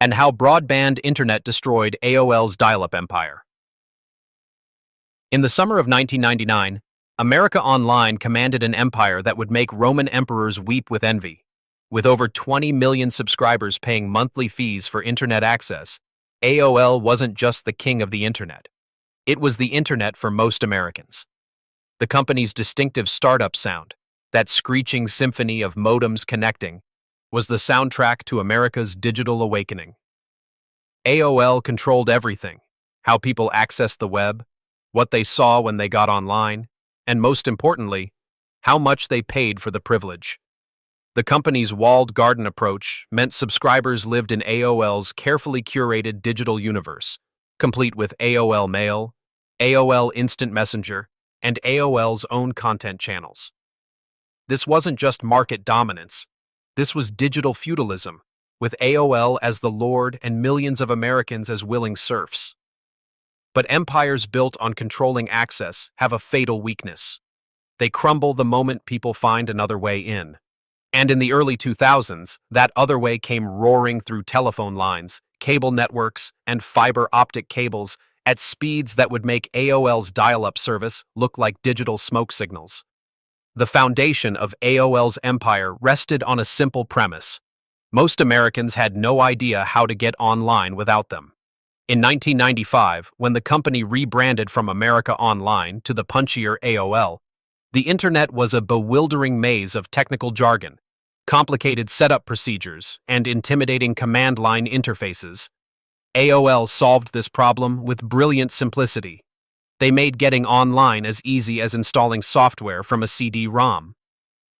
and how broadband internet destroyed AOL's dial-up empire. In the summer of 1999, America Online commanded an empire that would make Roman emperors weep with envy. With over 20 million subscribers paying monthly fees for internet access, AOL wasn't just the king of the internet. It was the internet for most Americans. The company's distinctive startup sound, that screeching symphony of modems connecting, was the soundtrack to America's digital awakening. AOL controlled everything: how people accessed the web, what they saw when they got online, and most importantly, how much they paid for the privilege. The company's walled garden approach meant subscribers lived in AOL's carefully curated digital universe, complete with AOL Mail, AOL Instant Messenger, and AOL's own content channels. This wasn't just market dominance. This was digital feudalism, with AOL as the lord and millions of Americans as willing serfs. But empires built on controlling access have a fatal weakness. They crumble the moment people find another way in. And in the early 2000s, that other way came roaring through telephone lines, cable networks, and fiber optic cables at speeds that would make AOL's dial-up service look like digital smoke signals. The foundation of AOL's empire rested on a simple premise. Most Americans had no idea how to get online without them. In 1995, when the company rebranded from America Online to the punchier AOL, the internet was a bewildering maze of technical jargon, complicated setup procedures, and intimidating command line interfaces. AOL solved this problem with brilliant simplicity. They made getting online as easy as installing software from a CD-ROM.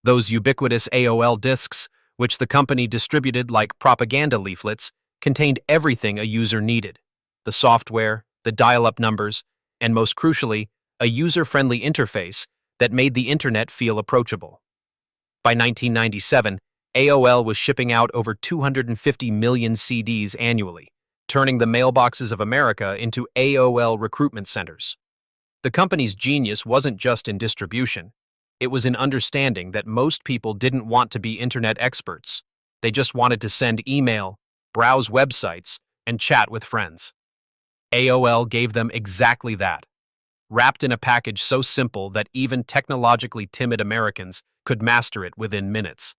Those ubiquitous AOL disks, which the company distributed like propaganda leaflets, contained everything a user needed: the software, the dial-up numbers, and most crucially, a user-friendly interface that made the internet feel approachable. By 1997, AOL was shipping out over 250 million CDs annually, turning the mailboxes of America into AOL recruitment centers. The company's genius wasn't just in distribution. It was in understanding that most people didn't want to be internet experts. They just wanted to send email, browse websites, and chat with friends. AOL gave them exactly that, wrapped in a package so simple that even technologically timid Americans could master it within minutes.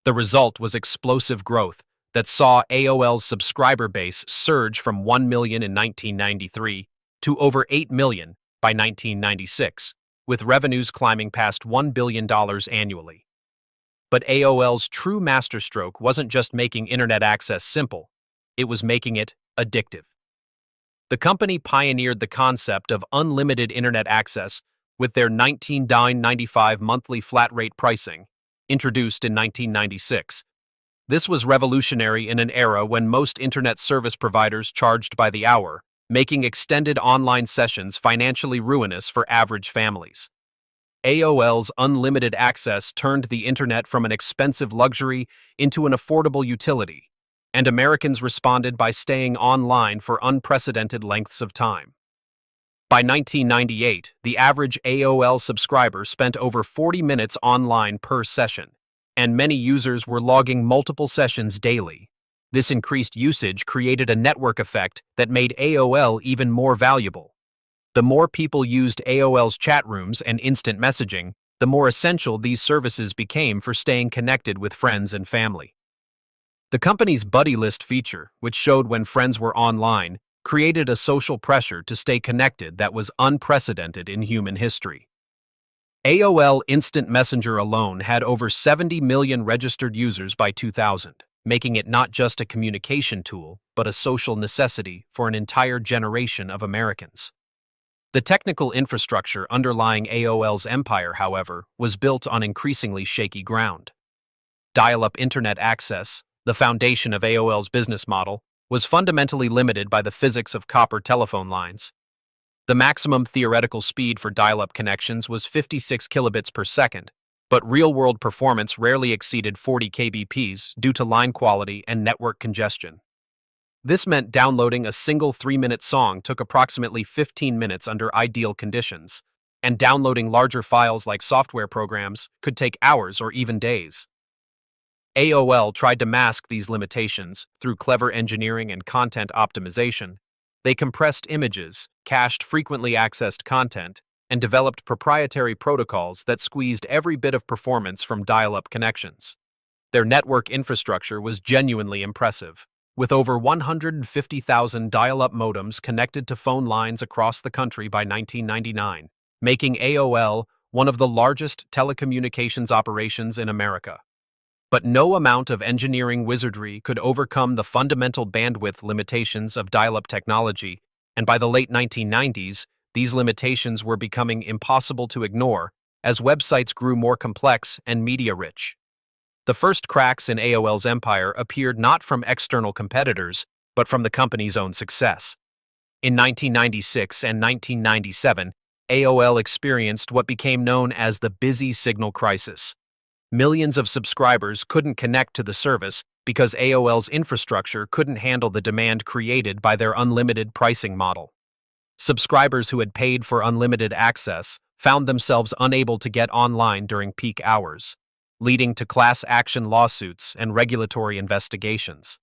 The result was explosive growth that saw AOL's subscriber base surge from 1 million in 1993 to over 8 million by 1996, with revenues climbing past $1 billion annually. But AOL's true masterstroke wasn't just making internet access simple, it was making it addictive. The company pioneered the concept of unlimited internet access with their $19.95 monthly flat-rate pricing, introduced in 1996. This was revolutionary in an era when most internet service providers charged by the hour, making extended online sessions financially ruinous for average families. AOL's unlimited access turned the internet from an expensive luxury into an affordable utility, and Americans responded by staying online for unprecedented lengths of time. By 1998, the average AOL subscriber spent over 40 minutes online per session, and many users were logging multiple sessions daily. This increased usage created a network effect that made AOL even more valuable. The more people used AOL's chat rooms and instant messaging, the more essential these services became for staying connected with friends and family. The company's buddy list feature, which showed when friends were online, created a social pressure to stay connected that was unprecedented in human history. AOL Instant Messenger alone had over 70 million registered users by 2000, making it not just a communication tool, but a social necessity for an entire generation of Americans. The technical infrastructure underlying AOL's empire, however, was built on increasingly shaky ground. Dial-up internet access, the foundation of AOL's business model, was fundamentally limited by the physics of copper telephone lines. The maximum theoretical speed for dial-up connections was 56 kilobits per second, but real-world performance rarely exceeded 40 kbps due to line quality and network congestion. This meant downloading a single 3-minute song took approximately 15 minutes under ideal conditions, and downloading larger files like software programs could take hours or even days. AOL tried to mask these limitations through clever engineering and content optimization. They compressed images, cached frequently accessed content, and developed proprietary protocols that squeezed every bit of performance from dial-up connections. Their network infrastructure was genuinely impressive, with over 150,000 dial-up modems connected to phone lines across the country by 1999, making AOL one of the largest telecommunications operations in America. But no amount of engineering wizardry could overcome the fundamental bandwidth limitations of dial-up technology, and by the late 1990s, these limitations were becoming impossible to ignore as websites grew more complex and media-rich. The first cracks in AOL's empire appeared not from external competitors, but from the company's own success. In 1996 and 1997, AOL experienced what became known as the busy signal crisis. Millions of subscribers couldn't connect to the service because AOL's infrastructure couldn't handle the demand created by their unlimited pricing model. Subscribers who had paid for unlimited access found themselves unable to get online during peak hours, leading to class action lawsuits and regulatory investigations.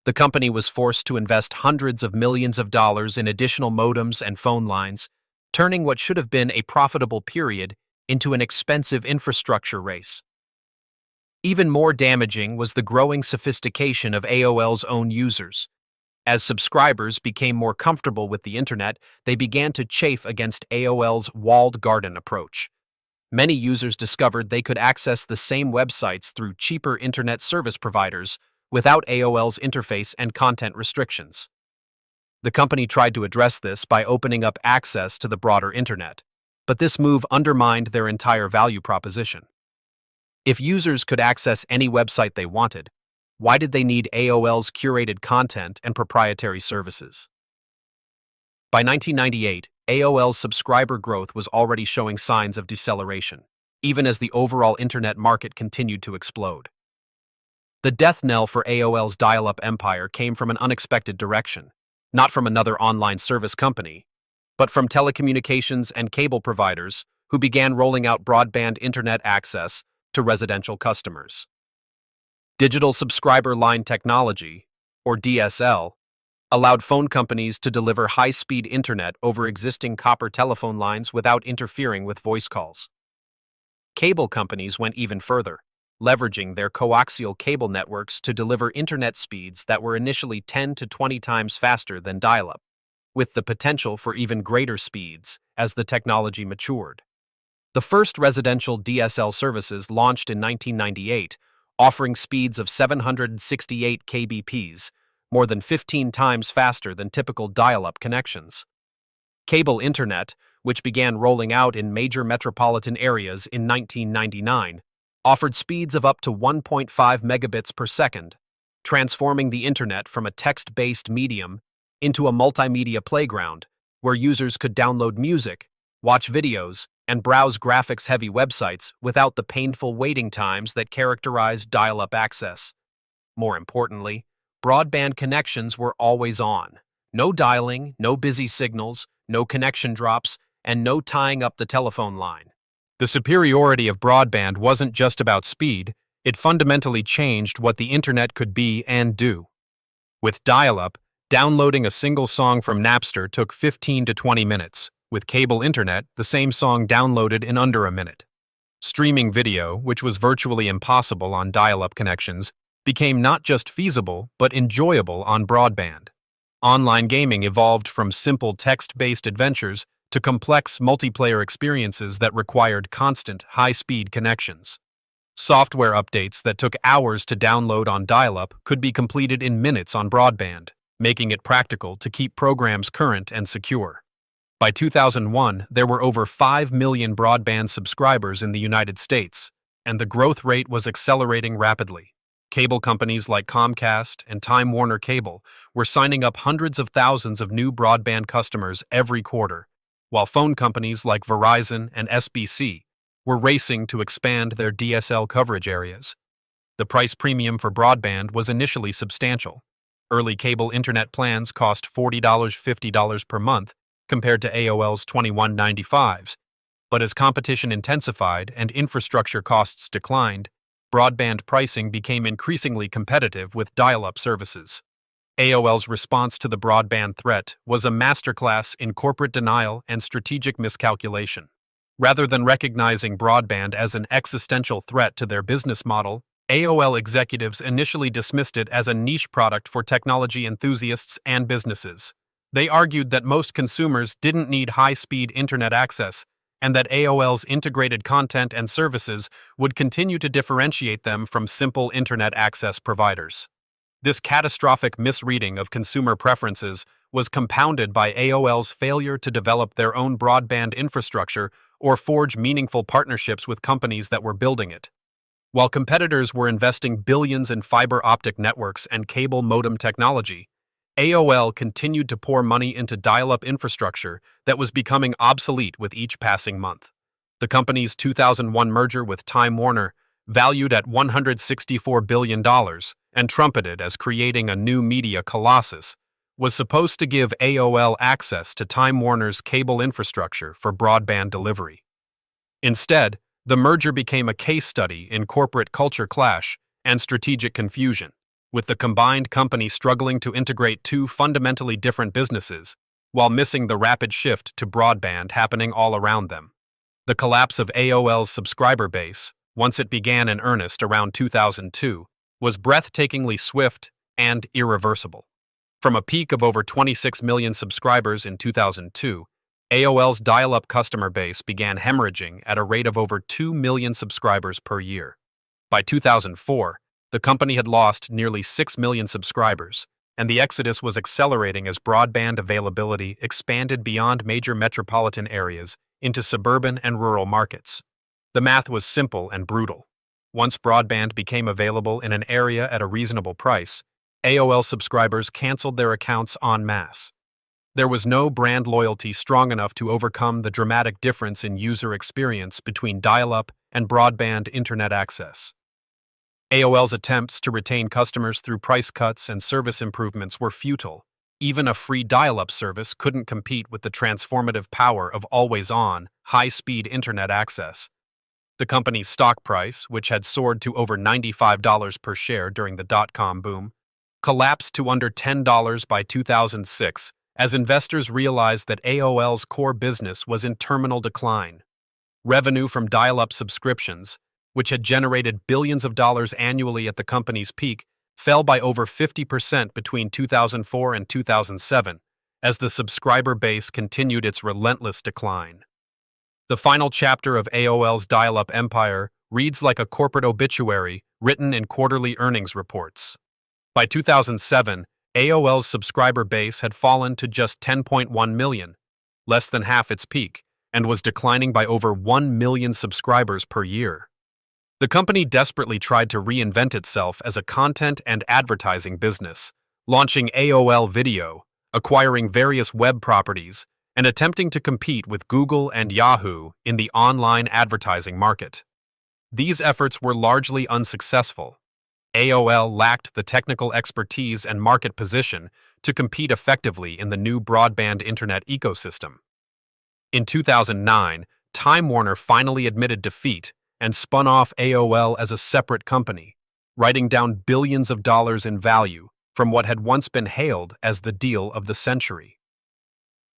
The company was forced to invest hundreds of millions of dollars in additional modems and phone lines, turning what should have been a profitable period into an expensive infrastructure race. Even more damaging was the growing sophistication of AOL's own users. As subscribers became more comfortable with the internet, they began to chafe against AOL's walled garden approach. Many users discovered they could access the same websites through cheaper internet service providers without AOL's interface and content restrictions. The company tried to address this by opening up access to the broader internet, but this move undermined their entire value proposition. If users could access any website they wanted, why did they need AOL's curated content and proprietary services? By 1998, AOL's subscriber growth was already showing signs of deceleration, even as the overall internet market continued to explode. The death knell for AOL's dial-up empire came from an unexpected direction, not from another online service company, but from telecommunications and cable providers who began rolling out broadband internet access to residential customers. Digital Subscriber Line Technology, or DSL, allowed phone companies to deliver high-speed internet over existing copper telephone lines without interfering with voice calls. Cable companies went even further, leveraging their coaxial cable networks to deliver internet speeds that were initially 10 to 20 times faster than dial-up, with the potential for even greater speeds as the technology matured. The first residential DSL services launched in 1998, offering speeds of 768 kbps, more than 15 times faster than typical dial-up connections. Cable internet, which began rolling out in major metropolitan areas in 1999, offered speeds of up to 1.5 megabits per second, transforming the internet from a text-based medium into a multimedia playground where users could download music, watch videos, and browse graphics-heavy websites without the painful waiting times that characterized dial-up access. More importantly, broadband connections were always on. No dialing, no busy signals, no connection drops, and no tying up the telephone line. The superiority of broadband wasn't just about speed, it fundamentally changed what the internet could be and do. With dial-up, downloading a single song from Napster took 15 to 20 minutes. With cable internet, the same song downloaded in under a minute. Streaming video, which was virtually impossible on dial-up connections, became not just feasible, but enjoyable on broadband. Online gaming evolved from simple text-based adventures to complex multiplayer experiences that required constant, high-speed connections. Software updates that took hours to download on dial-up could be completed in minutes on broadband, making it practical to keep programs current and secure. By 2001, there were over 5 million broadband subscribers in the United States, and the growth rate was accelerating rapidly. Cable companies like Comcast and Time Warner Cable were signing up hundreds of thousands of new broadband customers every quarter, while phone companies like Verizon and SBC were racing to expand their DSL coverage areas. The price premium for broadband was initially substantial. Early cable internet plans cost $40, $50 per month, compared to AOL's $21.95s, but as competition intensified and infrastructure costs declined, broadband pricing became increasingly competitive with dial-up services. AOL's response to the broadband threat was a masterclass in corporate denial and strategic miscalculation. Rather than recognizing broadband as an existential threat to their business model, AOL executives initially dismissed it as a niche product for technology enthusiasts and businesses. They argued that most consumers didn't need high-speed internet access, and that AOL's integrated content and services would continue to differentiate them from simple internet access providers. This catastrophic misreading of consumer preferences was compounded by AOL's failure to develop their own broadband infrastructure or forge meaningful partnerships with companies that were building it. While competitors were investing billions in fiber optic networks and cable modem technology, AOL continued to pour money into dial-up infrastructure that was becoming obsolete with each passing month. The company's 2001 merger with Time Warner, valued at $164 billion and trumpeted as creating a new media colossus, was supposed to give AOL access to Time Warner's cable infrastructure for broadband delivery. Instead, the merger became a case study in corporate culture clash and strategic confusion, with the combined company struggling to integrate two fundamentally different businesses while missing the rapid shift to broadband happening all around them. The collapse of AOL's subscriber base, once it began in earnest around 2002, was breathtakingly swift and irreversible. From a peak of over 26 million subscribers in 2002, AOL's dial-up customer base began hemorrhaging at a rate of over 2 million subscribers per year. By 2004, the company had lost nearly 6 million subscribers, and the exodus was accelerating as broadband availability expanded beyond major metropolitan areas into suburban and rural markets. The math was simple and brutal. Once broadband became available in an area at a reasonable price, AOL subscribers canceled their accounts en masse. There was no brand loyalty strong enough to overcome the dramatic difference in user experience between dial-up and broadband internet access. AOL's attempts to retain customers through price cuts and service improvements were futile. Even a free dial-up service couldn't compete with the transformative power of always-on, high-speed internet access. The company's stock price, which had soared to over $95 per share during the dot-com boom, collapsed to under $10 by 2006 as investors realized that AOL's core business was in terminal decline. Revenue from dial-up subscriptions, which had generated billions of dollars annually at the company's peak, fell by over 50% between 2004 and 2007 as the subscriber base continued its relentless decline. The final chapter of AOL's dial-up empire reads like a corporate obituary written in quarterly earnings reports. By 2007, AOL's subscriber base had fallen to just 10.1 million, less than half its peak, and was declining by over 1 million subscribers per year. The company desperately tried to reinvent itself as a content and advertising business, launching AOL Video, acquiring various web properties, and attempting to compete with Google and Yahoo in the online advertising market. These efforts were largely unsuccessful. AOL lacked the technical expertise and market position to compete effectively in the new broadband internet ecosystem. In 2009, Time Warner finally admitted defeat and spun off AOL as a separate company, writing down billions of dollars in value from what had once been hailed as the deal of the century.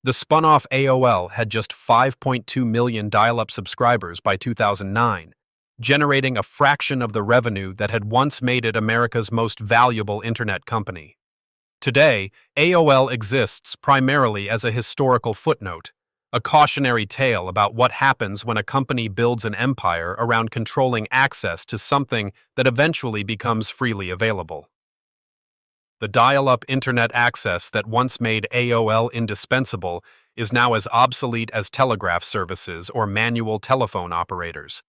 The spun-off AOL had just 5.2 million dial-up subscribers by 2009, generating a fraction of the revenue that had once made it America's most valuable internet company. Today, AOL exists primarily as a historical footnote, a cautionary tale about what happens when a company builds an empire around controlling access to something that eventually becomes freely available. The dial-up internet access that once made AOL indispensable is now as obsolete as telegraph services or manual telephone operators,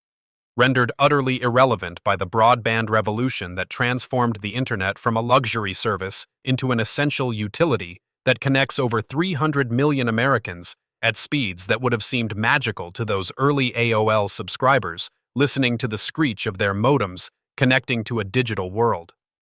rendered utterly irrelevant by the broadband revolution that transformed the internet from a luxury service into an essential utility that connects over 300 million Americans at speeds that would have seemed magical to those early AOL subscribers listening to the screech of their modems connecting to a digital world.